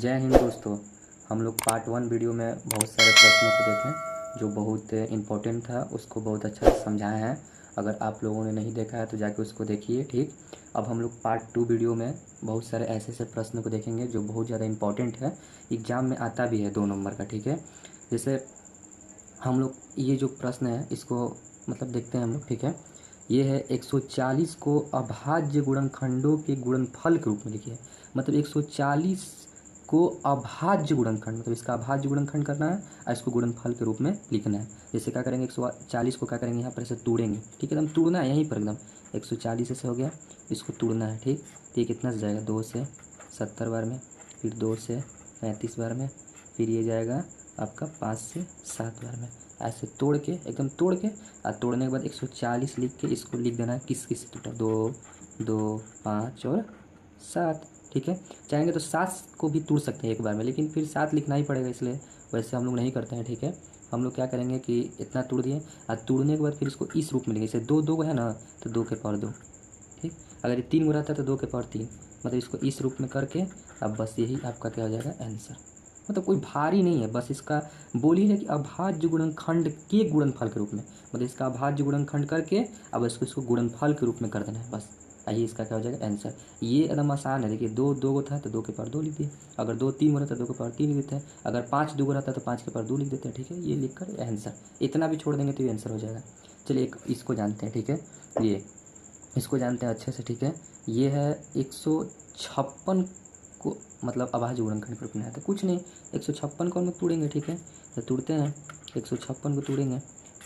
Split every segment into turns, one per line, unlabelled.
जय हिंद दोस्तों। हम लोग पार्ट 1 वीडियो में बहुत सारे प्रश्नों को देखें जो बहुत इम्पोर्टेंट था, उसको बहुत अच्छा से समझाए हैं। अगर आप लोगों ने नहीं देखा है तो जाके उसको देखिए। ठीक, अब हम लोग पार्ट 2 वीडियो में बहुत सारे ऐसे ऐसे प्रश्न को देखेंगे जो बहुत ज़्यादा इम्पोर्टेंट है, एग्ज़ाम में आता भी है 2 नंबर का। ठीक है, जैसे हम लोग ये जो प्रश्न है इसको मतलब देखते हैं हम लोग। ठीक है, ये है 140 को अभाज्य गुणनखंडों के गुणनफल के रूप में लिखिए। मतलब 140 को अभाज्य गुणनखंड, मतलब इसका अभाज्य गुणनखंड करना है और इसको गुणनफल के रूप में लिखना है। जैसे क्या करेंगे, 140 को क्या करेंगे, यहाँ पर ऐसे तोड़ेंगे। ठीक है, एकदम तोड़ना है यहीं पर एकदम। 140 ऐसे हो गया, इसको तोड़ना है। ठीक, तो ये कितना से जाएगा, 2 से 70 बार में, फिर 2 से 35 बार में, फिर ये जाएगा आपका 5 से 7 बार में। ऐसे तोड़ के एकदम तोड़ के, और तोड़ने के बाद 140 लिख के इसको लिख देना है किस किस से टूटा, 2 2 5 और 7। ठीक है, चाहेंगे तो 7 को भी तोड़ सकते हैं एक बार में, लेकिन फिर 7 लिखना ही पड़ेगा, इसलिए वैसे हम लोग नहीं करते हैं। ठीक है, हम लोग क्या करेंगे कि इतना तोड़ दिए और तोड़ने के बाद फिर इसको इस रूप में लिखेंगे। जैसे 2 2 है ना, तो 2 के पावर 2। ठीक, अगर ये 3 हो रहता है तो 2 के पावर 3, मतलब इसको इस रूप में करके अब बस यही आपका क्या हो जाएगा आंसर। मतलब कोई भारी नहीं है, बस इसका बोल ही है कि अभाज्य गुणनखंड के गुणनफल के रूप में, मतलब इसका अभाज्य गुणनखंड करके अब इसको गुणनफल के रूप में कर देना है बस। यही इसका क्या हो जाएगा आंसर। ये एकदम आसान है। देखिए 2 2 को था तो 2 के पावर 2 लिख दिए, अगर 2 3 हो रहा था 2 के पावर 3 लिख देते हैं, अगर 5 2 रहता तो 5 के पावर 2 लिख देते हैं। ठीक है, ये लिख कर आंसर, इतना भी छोड़ देंगे तो ये आंसर हो जाएगा। चलिए एक इसको जानते हैं। ठीक है, ये इसको जानते हैं अच्छे से। ठीक है, ये है 156 को मतलब अभाज्य गुणनखंड के रूप में आता है। कुछ नहीं, 156 को हम लोग तोड़ेंगे। ठीक है, तो तोड़ते हैं, 156 को तोड़ेंगे,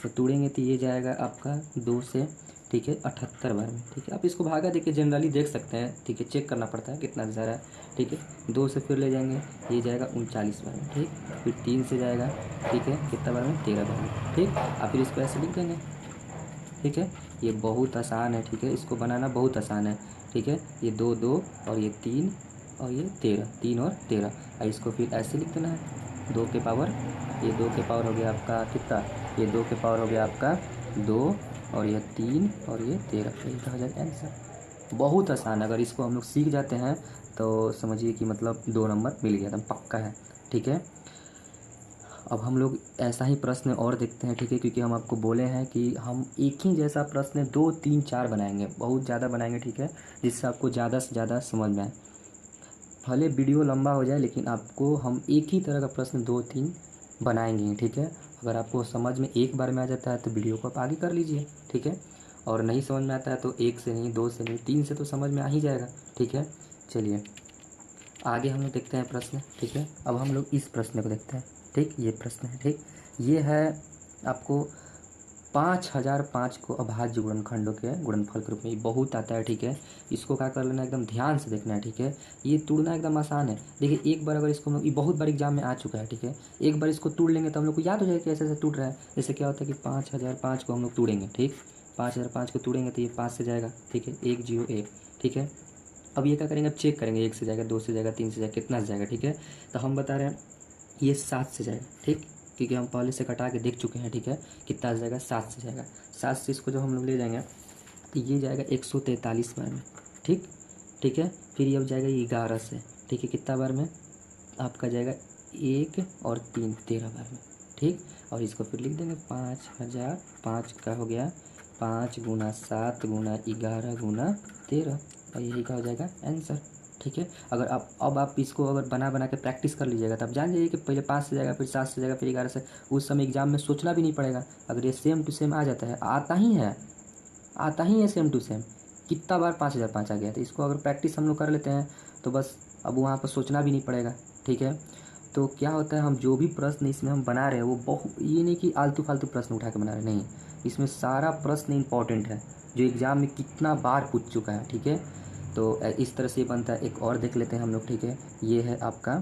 तो तोड़ेंगे तो ये जाएगा आपका 2 से, ठीक है, 78 बार में। ठीक है, आप इसको भागा देखिए, जनरली देख सकते हैं। ठीक है, चेक करना पड़ता है कितना जा रहा है। ठीक है, 2 से फिर ले जाएंगे, ये जाएगा 39 बार में। ठीक, फिर 3 से जाएगा, ठीक है, कितना बार में, 13 बार में। ठीक, और फिर इसको ऐसे लिख देंगे। ठीक है, ये बहुत आसान है। ठीक है, इसको बनाना बहुत आसान है। ठीक है, ये 2 2 और ये 3 और ये 13, 3 और 13, और इसको फिर ऐसे लिख देना है 2 के पावर, ये 2 के पावर हो गया आपका कितना, ये 2 के पावर हो गया आपका 2 और ये 3 और ये 13, यही कहा जाएगा आंसर। बहुत आसान है, अगर इसको हम लोग सीख जाते हैं तो समझिए कि मतलब 2 नंबर मिल गया, एकदम पक्का है। ठीक है, अब हम लोग ऐसा ही प्रश्न और देखते हैं। ठीक है, क्योंकि हम आपको बोले हैं कि हम एक ही जैसा प्रश्न 2 3 4 बनाएंगे, बहुत ज़्यादा बनाएंगे। ठीक है, जिससे आपको ज़्यादा से ज़्यादा समझ में आए। भले वीडियो लंबा हो जाए लेकिन आपको हम एक ही तरह का प्रश्न 2 3 बनाएंगे। ठीक है, अगर आपको समझ में एक बार में आ जाता है तो वीडियो को आप आगे कर लीजिए। ठीक है, और नहीं समझ में आता है तो 1 से नहीं, 2 से नहीं, 3 से तो समझ में आ ही जाएगा। ठीक है, चलिए आगे हम लोग देखते हैं प्रश्न। ठीक है, अब हम लोग इस प्रश्न को देखते हैं। ठीक, ये प्रश्न है। ठीक, ये है आपको 5005 को अभाज्य गुणनखंडों के गुणनफल के रूप में, ये बहुत आता है। ठीक है, इसको क्या कर लेना, एकदम ध्यान से देखना है। ठीक है, ये तोड़ना एकदम आसान है। देखिए एक बार अगर इसको हम लोग, ये बहुत बार एग्जाम में आ चुका है। ठीक है, एक बार इसको तोड़ लेंगे तो हम लोग को याद हो जाएगा कि ऐसे ऐसे टूट रहा है। जैसे क्या होता है कि 5005 को हम लोग तोड़ेंगे। ठीक, 5005 को तोड़ेंगे तो ये 5 से जाएगा। ठीक है, 101। ठीक है, अब ये क्या करेंगे, अब चेक करेंगे, 1 से जाएगा, 2 से जाएगा, 3 से जाएगा, कितना से जाएगा। ठीक है, तो हम बता रहे हैं ये 7 से जाएगा। ठीक, क्योंकि हम पहले से कटा के देख चुके हैं। ठीक है, कितना से जाएगा, 7 से जाएगा। 7 से इसको जब हम लोग ले जाएंगे तो ये जाएगा 143 बार में। ठीक, ठीक है, फिर ये अब जाएगा 11 से। ठीक है, कितना बार में, आपका जाएगा 1 और 3 13 बार में। ठीक, और इसको फिर लिख देंगे 5005 का हो गया 5 गुना 7 गुना 11 गुना 13, और यही का हो जाएगा आंसर। ठीक है, अगर आप अब आप इसको अगर बना बना के प्रैक्टिस कर लीजिएगा तो आप जान जाइए कि पहले 5 से जाएगा, फिर 7 से जाएगा, फिर 11 से। उस समय एग्जाम में सोचना भी नहीं पड़ेगा। अगर ये सेम टू सेम आ जाता है, आता ही है, आता ही है सेम टू सेम। कितना बार 5005 आ गया, तो इसको अगर प्रैक्टिस हम लोग कर लेते हैं तो बस अब वहाँ पर सोचना भी नहीं पड़ेगा। ठीक है, तो क्या होता है, हम जो भी प्रश्न इसमें हम बना रहे हैं वो बहुत, ये नहीं कि आलतू फालतू प्रश्न उठा के बना रहे हैं, नहीं, इसमें सारा प्रश्न इंपॉर्टेंट है जो एग्ज़ाम में कितना बार पूछ चुका है। ठीक है, तो इस तरह से ये बनता है। एक और देख लेते हैं हम लोग। ठीक है, ये है आपका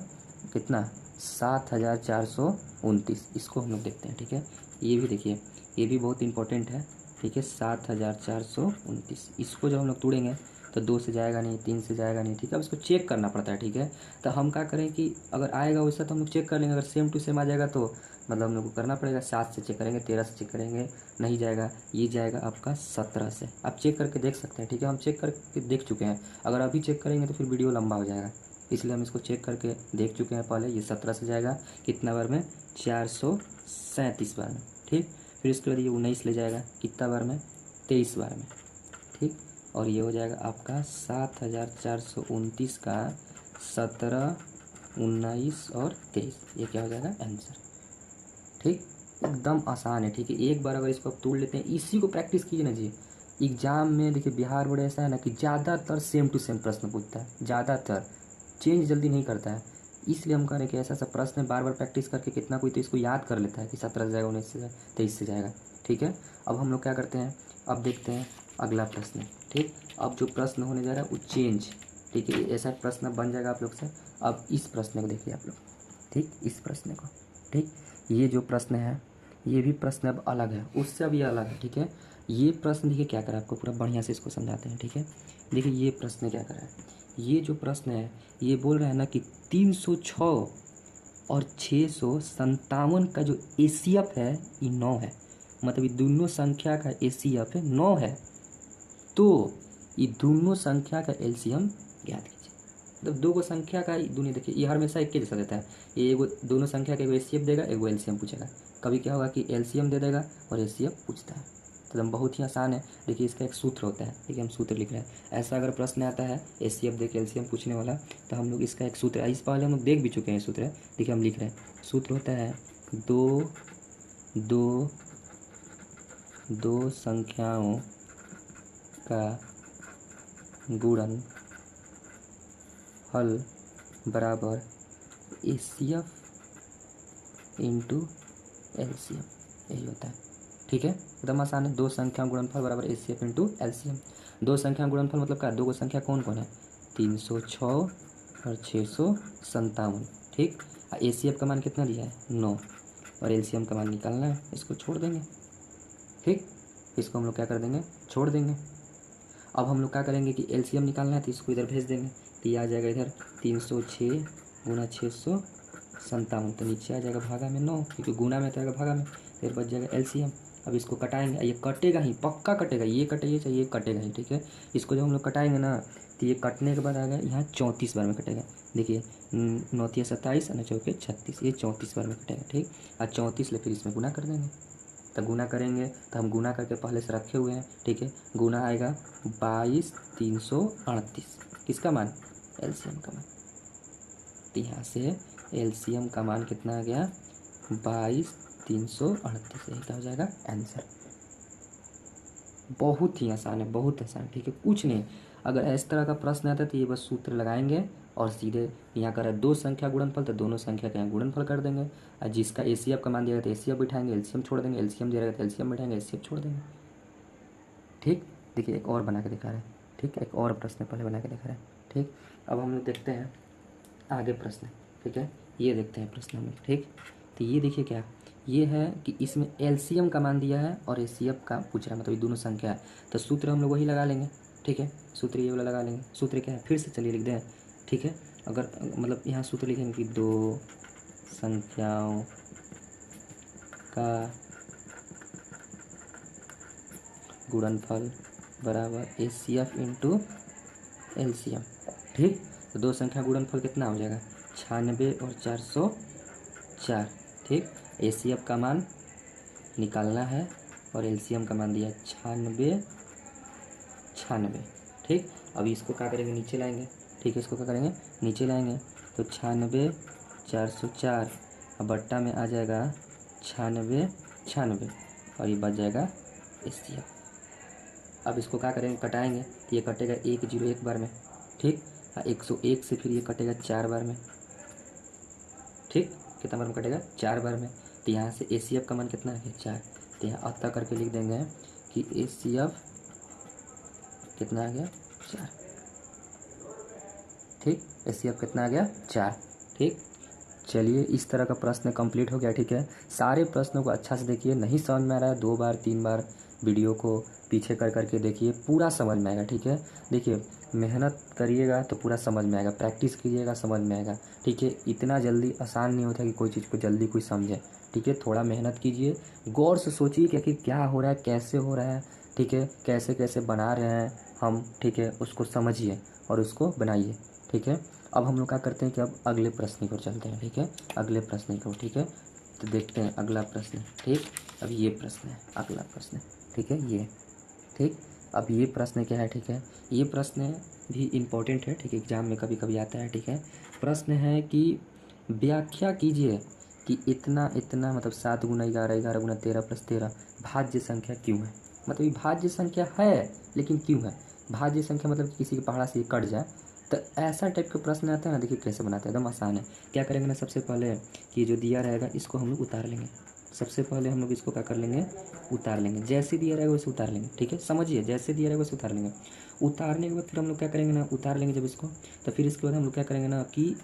कितना, 7429, इसको हम लोग देखते हैं। ठीक है, ये भी देखिए, ये भी बहुत इंपॉर्टेंट है। ठीक है, 7429, इसको जब हम लोग तोड़ेंगे तो 2 से जाएगा नहीं, 3 से जाएगा नहीं। ठीक है, अब इसको चेक करना पड़ता है। ठीक है, तो हम क्या करें कि अगर आएगा वैसा तो हम लोग चेक कर लेंगे, अगर सेम टू सेम आ जाएगा तो मतलब हम लोग को करना पड़ेगा 7 से चेक करेंगे, 13 से चेक करेंगे, नहीं जाएगा, ये जाएगा आपका 17 से। आप चेक करके देख सकते हैं। ठीक है, हम चेक करके देख चुके हैं, अगर अभी चेक करेंगे तो फिर वीडियो लंबा हो जाएगा, इसलिए हम इसको चेक करके देख चुके हैं पहले। ये 17 से जाएगा कितना बार में, 437 बार में, ठीक। फिर इसके बाद ये 19 ले जाएगा कितना बार में, 23 बार में, ठीक। और ये हो जाएगा आपका 7429 का 17, 19 और 23, ये क्या हो जाएगा आंसर, ठीक। एकदम आसान है, ठीक है। एक बार अगर इसको आप तोड़ लेते हैं, इसी को प्रैक्टिस कीजिए ना जी। एग्जाम में देखिए बिहार बोर्ड ऐसा है ना कि ज़्यादातर सेम टू सेम प्रश्न पूछता है, ज़्यादातर चेंज जल्दी नहीं करता है। इसलिए हम कह रहे हैं कि ऐसा ऐसा प्रश्न बार बार प्रैक्टिस करके कितना कोई तो इसको याद कर लेता है कि 17 से जाएगा, 19 से जाएगा, 23 से जाएगा, ठीक है। अब हम लोग क्या करते हैं, अब देखते हैं अगला प्रश्न, ठीक। अब जो प्रश्न होने जा रहा है वो चेंज, ठीक है। ऐसा प्रश्न बन जाएगा आप लोग से। अब इस प्रश्न को देखिए आप लोग, ठीक, इस प्रश्न को, ठीक। ये जो प्रश्न है ये भी प्रश्न अब अलग है, उससे अब ये अलग है, ठीक है। ये प्रश्न देखिए क्या करा, आपको पूरा बढ़िया से इसको समझाते हैं, ठीक है। देखिए ये प्रश्न क्या करा है, ये जो प्रश्न है ये बोल रहा है ना कि 306 और 657 का जो एसीएफ है ये 9 है, मतलब ये दोनों संख्या का एसीएफ है 9 है, तो ये दोनों संख्या का एलसीएम ज्ञात कीजिए। मतलब दो गो संख्या का दोनों, देखिए ये हमेशा एक के जैसा देता है, ये एगो दोनों संख्या का एगो एसीएफ देगा, एगो एलसीएम पूछेगा। कभी क्या होगा कि एलसीएम दे देगा और एसीएफ पूछता है, तो एकदम बहुत ही आसान है। देखिए इसका एक सूत्र होता है, देखिए हम सूत्र लिख रहे हैं। ऐसा अगर प्रश्न आता है एसीएफ दे के एलसीएम पूछने वाला, तो हम लोग इसका एक सूत्र है, इस पहले हम लोग देख भी चुके हैं सूत्र है, देखिए हम लिख रहे हैं। सूत्र होता है दो संख्याओं का गुणन हल बराबर एसीएफ इंटू एलसीएम, यही होता है, ठीक है। एकदम आसान है। दो संख्या गुणनफल बराबर एसीएफ इंटू एलसीएम। दो संख्या गुणनफल मतलब क्या, दो गो संख्या कौन कौन है, 306 और 657, ठीक। एसीएफ का मान कितना दिया है, 9, और एलसीएम का मान निकालना है, इसको छोड़ देंगे, ठीक। इसको हम लोग क्या कर देंगे, छोड़ देंगे। अब हम लोग क्या करेंगे कि एलसीएम निकालना है, तो इसको इधर भेज देंगे, तो ये आ जाएगा इधर 306 गुना 657, तो नीचे आ जाएगा भागा में 9, क्योंकि गुना में तो आएगा भागा में, फिर बच जाएगा एलसीएम। अब इसको कटाएंगे, ये कटेगा ही, पक्का कटेगा, ये कटेगा चाहिए, ये कटेगा ही, ठीक है। इसको जब हम लोग कटाएंगे ना, तो ये कटने के बाद आएगा यहाँ 34 बार में कटेगा। देखिए 9 × 27 और 9 × 36, ये 34 बार में कटेगा, ठीक। और 34 ले फिर इसमें गुना कर देंगे, तब गुना करेंगे तो हम गुना करके पहले से रखे हुए हैं, ठीक है। गुना आएगा 22,338, किसका मान, एलसीएम का मान। तो यहाँ से एलसीएम का मान कितना आ गया, 22,338, यही क्या हो जाएगा आंसर। बहुत ही आसान है, बहुत आसान, ठीक है, कुछ नहीं। अगर इस तरह का प्रश्न आता है तो ये बस सूत्र लगाएंगे और सीधे यहाँ कर दो संख्या गुणनफल, तो दोनों संख्या का यहाँ गुणनफल कर देंगे, और जिसका एसीएफ का मान दिया तो एसीएफ बिठाएंगे, एलसीएम छोड़ देंगे, एलसीएम दिया तो एलसीएम बिठाएंगे, एसीएफ छोड़ देंगे, ठीक। देखिए एक और बना के दिखा रहे हैं, ठीक, एक और प्रश्न पहले बना के दिखा रहे हैं, ठीक। अब हम लोग देखते हैं आगे प्रश्न, ठीक है। ये देखते हैं प्रश्न हम लोग, ठीक। तो ये देखिए क्या, ये है कि इसमें एलसीएम का मान दिया है और एसीएफ का पूछ रहा है, मतलब ये दोनों संख्या है, तो सूत्र हम लोग वही लगा लेंगे, ठीक है। सूत्र ये वाला लगा लेंगे। सूत्र क्या है, फिर से चलिए लिख दें, ठीक है। अगर मतलब यहाँ सूत्र लिखेंगे कि दो संख्याओं का गुणनफल बराबर एसीएफ इंटू एलसीएम, ठीक। तो दो संख्या गुणनफल कितना हो जाएगा, 96 और 404, ठीक। एसीएफ का मान निकालना है और एलसीएम का मान दिया 96, ठीक। अभी इसको क्या करेंगे, नीचे लाएंगे, ठीक है। इसको क्या करेंगे, नीचे लाएंगे, तो 96, 404 और बट्टा में आ जाएगा 96, और ये बच जाएगा एसीएफ। अब इसको क्या करेंगे, कटाएंगे, तो ये कटेगा 101 बार में, ठीक। 101 से फिर ये कटेगा 4 बार में, ठीक। कितना बार में कटेगा, 4 बार में। तो यहाँ से एसीएफ का मान कितना है, 4, तो यहाँ अतः करके लिख देंगे कि एसीएफ कितना आ गया, 4, ठीक। एसीएफ कितना आ गया, 4, ठीक। चलिए इस तरह का प्रश्न कंप्लीट हो गया, ठीक है। सारे प्रश्नों को अच्छा से देखिए, नहीं समझ में आ रहा है 2 बार 3 बार वीडियो को पीछे कर करके देखिए, पूरा समझ में आएगा, ठीक है। देखिए मेहनत करिएगा तो पूरा समझ में आएगा, प्रैक्टिस कीजिएगा समझ में आएगा, ठीक है। इतना जल्दी आसान नहीं होता कि कोई चीज़ को जल्दी कोई समझे, ठीक है। थोड़ा मेहनत कीजिए, गौर से सोचिए कि आखिर क्या हो रहा है, कैसे हो रहा है, ठीक है, कैसे कैसे बना रहे हैं हम, ठीक है। उसको समझिए और उसको बनाइए, ठीक है। अब हम लोग क्या करते हैं कि अब अगले प्रश्न की ओर चलते हैं, ठीक है, अगले प्रश्न की ओर, ठीक है। तो देखते हैं अगला प्रश्न, ठीक। अब ये प्रश्न है, अगला प्रश्न, ठीक है, ये, ठीक। अब ये प्रश्न क्या है, ठीक है, ये प्रश्न भी इम्पोर्टेंट है, ठीक है, एग्जाम में कभी कभी आता है, ठीक है। प्रश्न है कि व्याख्या कीजिए कि इतना इतना मतलब 7 गुना 11, 11 गुना 13 प्लस 13 भाज्य संख्या क्यों है। मतलब ये भाज्य संख्या है लेकिन क्यों है। भाज्य संख्या मतलब कि किसी के पहाड़ा से ये कट जाए, तो ऐसा टाइप का प्रश्न आता है ना। देखिए कैसे बनाते हैं, एकदम आसान है। क्या करेंगे ना, सबसे पहले कि जो दिया रहेगा इसको हम लोग उतार लेंगे। सबसे पहले हम लोग इसको क्या कर लेंगे, उतार लेंगे। जैसे दिया रहेगा वैसे उतार लेंगे, ठीक है, समझिए, जैसे दिया रहेगा वैसे उतार लेंगे। उतारने के बाद फिर हम लोग क्या करेंगे ना, उतार लेंगे जब इसको, तो फिर इसके बाद हम लोग क्या करेंगे ना कि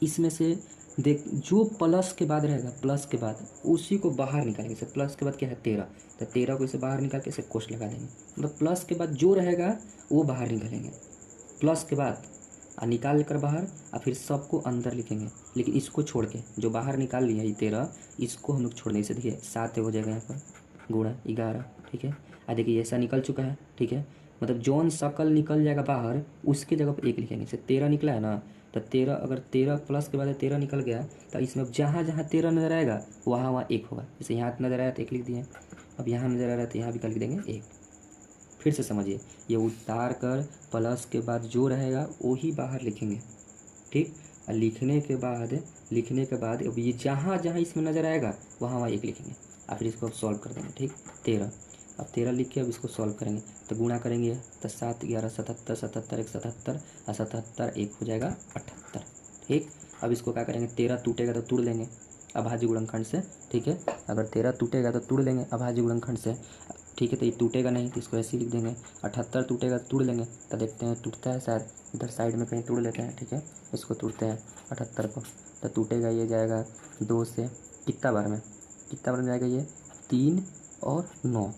इसमें से देख जो प्लस के बाद रहेगा, प्लस के बाद उसी को बाहर निकालेंगे। जैसे प्लस के बाद क्या है 13, तो 13 को इसे बाहर निकाल के इसे कोष्ठ लगा देंगे। मतलब प्लस के बाद जो रहेगा वो बाहर निकालेंगे, प्लस के बाद निकाल कर बाहर, और फिर सबको अंदर लिखेंगे। लेकिन इसको छोड़ के जो बाहर निकाल लिया ये 13, इसको हम लोग छोड़ देंगे। इसे देखिए 7 हो जाएगा यहाँ पर गुणा 11, ठीक है। देखिए ऐसा निकल चुका है, ठीक है। मतलब जौन सकल निकल जाएगा बाहर उसके जगह पर 1 लिखेंगे। जैसे 13 निकला है ना, तो 13, अगर 13 प्लस के बाद 13 निकल गया तो इसमें जहाँ जहाँ 13 नजर आएगा वहाँ वहाँ 1 होगा। जैसे यहाँ नजर आया तो 1 लिख दिए, अब यहाँ नजर आ रहा है तो यहाँ भी लिख देंगे 1। फिर से समझिए, ये उतार कर प्लस के बाद जो रहेगा वो ही बाहर लिखेंगे, ठीक। और लिखने के बाद अब ये जहाँ जहाँ इसमें नज़र आएगा वहाँ वहाँ 1 लिखेंगे, और फिर इसको अब सॉल्व कर देंगे, ठीक। 13, अब 13 लिख के अब इसको सॉल्व करेंगे, तो गुणा करेंगे तो 7 11 77, 77 1 77, और 77 1 हो जाएगा 78, ठीक। अब इसको क्या करेंगे, 13 टूटेगा तो तोड़ लेंगे अभाज्य गुणनखंड से, ठीक है। अगर 13 टूटेगा तो तोड़ लेंगे अभाज्य गुणनखंड से, ठीक है। तो ये टूटेगा नहीं तो इसको ऐसे ही लिख देंगे। 78 टूटेगा तो तोड़ लेंगे, तो देखते हैं टूटता है शायद, इधर साइड में कहीं तोड़ लेते हैं, ठीक है। इसको तोड़ते हैं 78 को, तो टूटेगा, ये जाएगा 2 से कितना बार में, जाएगा ये 3 और 9,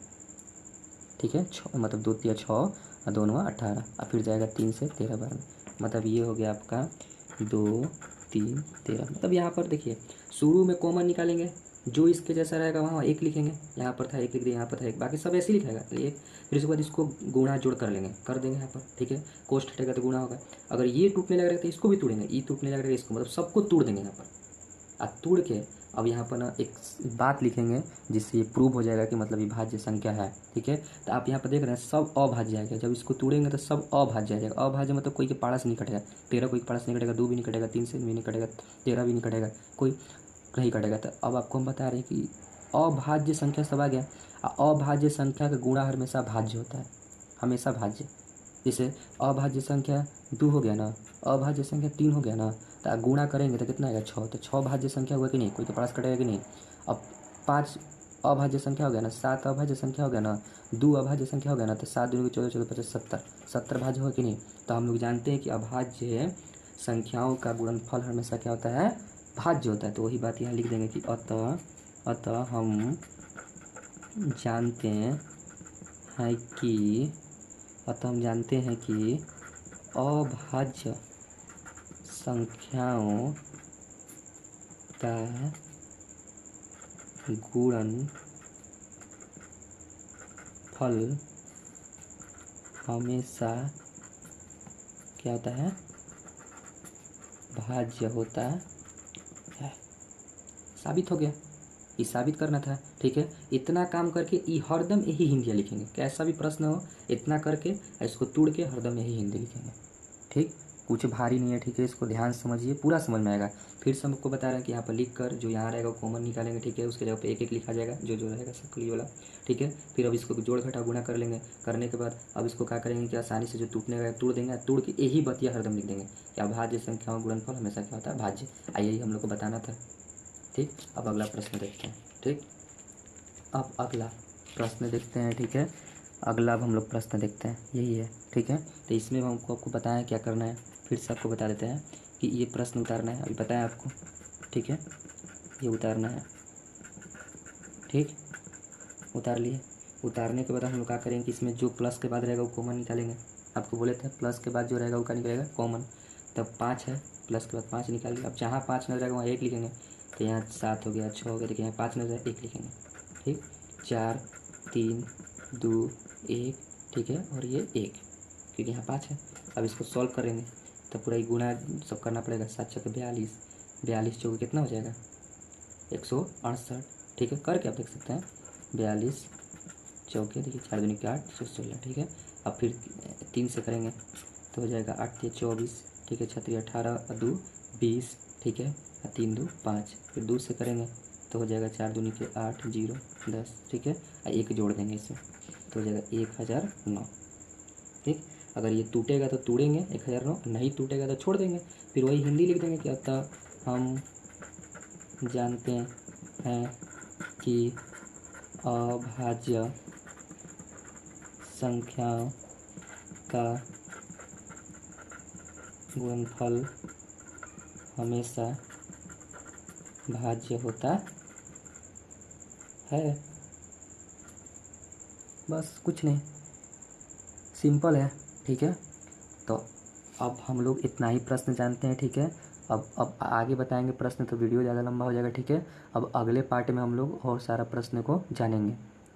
ठीक है। 6 मतलब 2 3 6 और 2 9 18, और फिर जाएगा 3 से 13 बार में। मतलब ये हो गया आपका 2 3 13। मतलब यहाँ पर देखिए शुरू में कॉमन निकालेंगे, जो इसके जैसा रहेगा वहाँ 1 लिखेंगे। यहाँ पर था 1 लिख दिया, यहाँ पर था 1, बाकी सब ऐसे ही लिखाएगा तो 1। फिर उसके बाद इसको गुणा जोड़ कर लेंगे, कर देंगे यहाँ पर, ठीक है। कोष्ठ हटेगा तो गुणा होगा। अगर ये टूटने लग रहा है तो इसको भी तोड़ेंगे, ये टूटने लग रहा है इसको, मतलब सबको तोड़ देंगे यहाँ पर। तोड़ के अब यहाँ पर ना एक बात लिखेंगे जिससे ये प्रूव हो जाएगा कि मतलब ये भाज्य संख्या है, ठीक है। तो आप यहाँ पर देख रहे हैं सब अभाज्य आएगा। जब इसको तोड़ेंगे तो सब अभाज्य आ जाएगा। अभाज्य मतलब कोई के पाड़ा से नहीं कटेगा, 13 कोई के पाड़ा से नहीं कटेगा, 2 भी नहीं कटेगा, 3 से भी नहीं कटेगा, 13 भी नहीं कटेगा, कोई नहीं कटेगा। तो अब आपको हम बता रहे हैं कि अभाज्य संख्या सब आ गया। अभाज्य संख्या का गुणा हमेशा भाज्य होता है, हमेशा भाज्य। जैसे अभाज्य संख्या 2 हो गया ना, अभाज्य संख्या 3 हो गया ना, तो गुणा करेंगे तो कितना आएगा 6। तो 6 भाज्य संख्या हुआ कि नहीं, कोई के पास कटेगा कि नहीं। अब 5 अभाज्य संख्या हो गया ना, 7 अभाज्य संख्या हो गया ना, 2 अभाज्य संख्या हो गया ना, तो 7 दूनी 14 14 50 70, 70 भाज्य हो कि नहीं। तो हम लोग जानते हैं कि अभाज्य संख्याओं का गुणनफल हमेशा क्या होता है, भाज्य होता है। तो वही बात यहाँ लिख देंगे कि अतः हम जानते हैं कि अभाज्य संख्याओं का गुणनफल हमेशा क्या होता है, भाज्य होता है। साबित हो गया, ये साबित करना था, ठीक है। इतना काम करके ये हरदम यही हिंदी लिखेंगे, कैसा भी प्रश्न हो इतना करके इसको तोड़ के हरदम यही हिंदी लिखेंगे, ठीक। कुछ भारी नहीं है, ठीक है। इसको ध्यान से समझिए, पूरा समझ में आएगा। फिर से हमको बता रहे हैं कि यहाँ पर लिख कर जो यहाँ रहेगा कॉमन निकालेंगे, ठीक है। उसके जगह पे 1 1 लिखा जाएगा, जो जो रहेगा सकली वाला, ठीक है। फिर अब इसको जोड़ घटा गुणा कर लेंगे। करने के बाद अब इसको क्या करेंगे कि आसानी से जो टूटने का तोड़ देंगे, तोड़ के यही बतिया हरदम लिख देंगे कि अभाज्य संख्याओं गुणनफल हमेशा क्या होता है, भाज्य। यही हम लोग को बताना था, ठीक। अब अगला प्रश्न देखते हैं, ठीक। अब अगला प्रश्न देखते हैं, ठीक है। अगला अब हम लोग प्रश्न देखते हैं, यही है, ठीक है। तो इसमें हमको आपको बताएं क्या करना है। फिर से आपको बता देते हैं कि ये प्रश्न उतारना है, अभी बताएं आपको, ठीक है। ये उतारना है, ठीक। उतार लिए। उतारने के बाद हम लोग क्या करेंगे कि इसमें जो प्लस के बाद रहेगा वो कॉमन निकालेंगे। आपको बोले थे प्लस के बाद जो रहेगा वो क्या निकलेगा, कॉमन। तब 5 है, प्लस के बाद 5 निकाल लिया। अब जहाँ 5 नजर आएगा वहाँ 1 लिखेंगे। तो यहाँ 7 हो गया, 6 हो गया, देखिए यहाँ 5 नजर 1 लिखेंगे, ठीक। 4 3 2 1, ठीक है। और ये 1 क्योंकि यहाँ 5 है। अब इसको सॉल्व करेंगे तो पूरा ही गुणा सब करना पड़ेगा। 7 चौके 42, 42 चौके कितना हो जाएगा 168। ठीक है, करके आप देख सकते हैं। 42 चौके देखिए 4 दूनी 8, 116। ठीक है, अब फिर 3 से करेंगे तो हो जाएगा 8 या 24। ठीक है, 6 18 और 2 20। ठीक है, 3 2 5। फिर 2 से करेंगे तो हो जाएगा 4 दूनी 8 0 10। ठीक है, और 1 जोड़ देंगे इसमें तो हो जाएगा 1009। ठीक, अगर ये टूटेगा तो तोड़ेंगे 1009, नहीं टूटेगा तो छोड़ देंगे। फिर वही हिंदी लिख देंगे, क्या होता हम जानते हैं कि अभाज्य संख्याओं का गुणनफल हमेशा भाज्य होता है। बस कुछ नहीं, सिंपल है। ठीक है, तो अब हम लोग इतना ही प्रश्न जानते हैं। ठीक है, अब आगे बताएंगे प्रश्न तो वीडियो ज़्यादा लंबा हो जाएगा। ठीक है, अब अगले पार्ट में हम लोग और सारा प्रश्न को जानेंगे।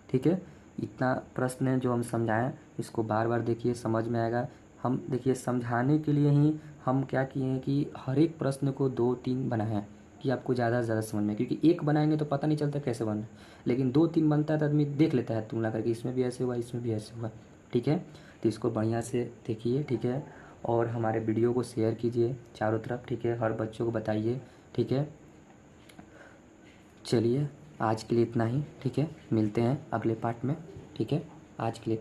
ठीक है, इतना प्रश्न जो हम समझाएं इसको बार बार देखिए, समझ में आएगा। हम देखिए समझाने के लिए ही हम क्या किए हैं कि हर एक प्रश्न को 2-3 बनाए हैं कि आपको ज़्यादा से ज़्यादा समझ में, क्योंकि एक बनाएंगे तो पता नहीं चलता कैसे बना, लेकिन 2-3 बनता है तो आदमी देख लेता है तुलना करके, इसमें भी ऐसे हुआ इसमें भी ऐसे हुआ। ठीक है, तो इसको बढ़िया से देखिए। ठीक है, और हमारे वीडियो को शेयर कीजिए चारों तरफ। ठीक है, हर बच्चों को बताइए। ठीक है, चलिए आज के लिए इतना ही। ठीक है, मिलते हैं अगले पार्ट में। ठीक है, आज के लिए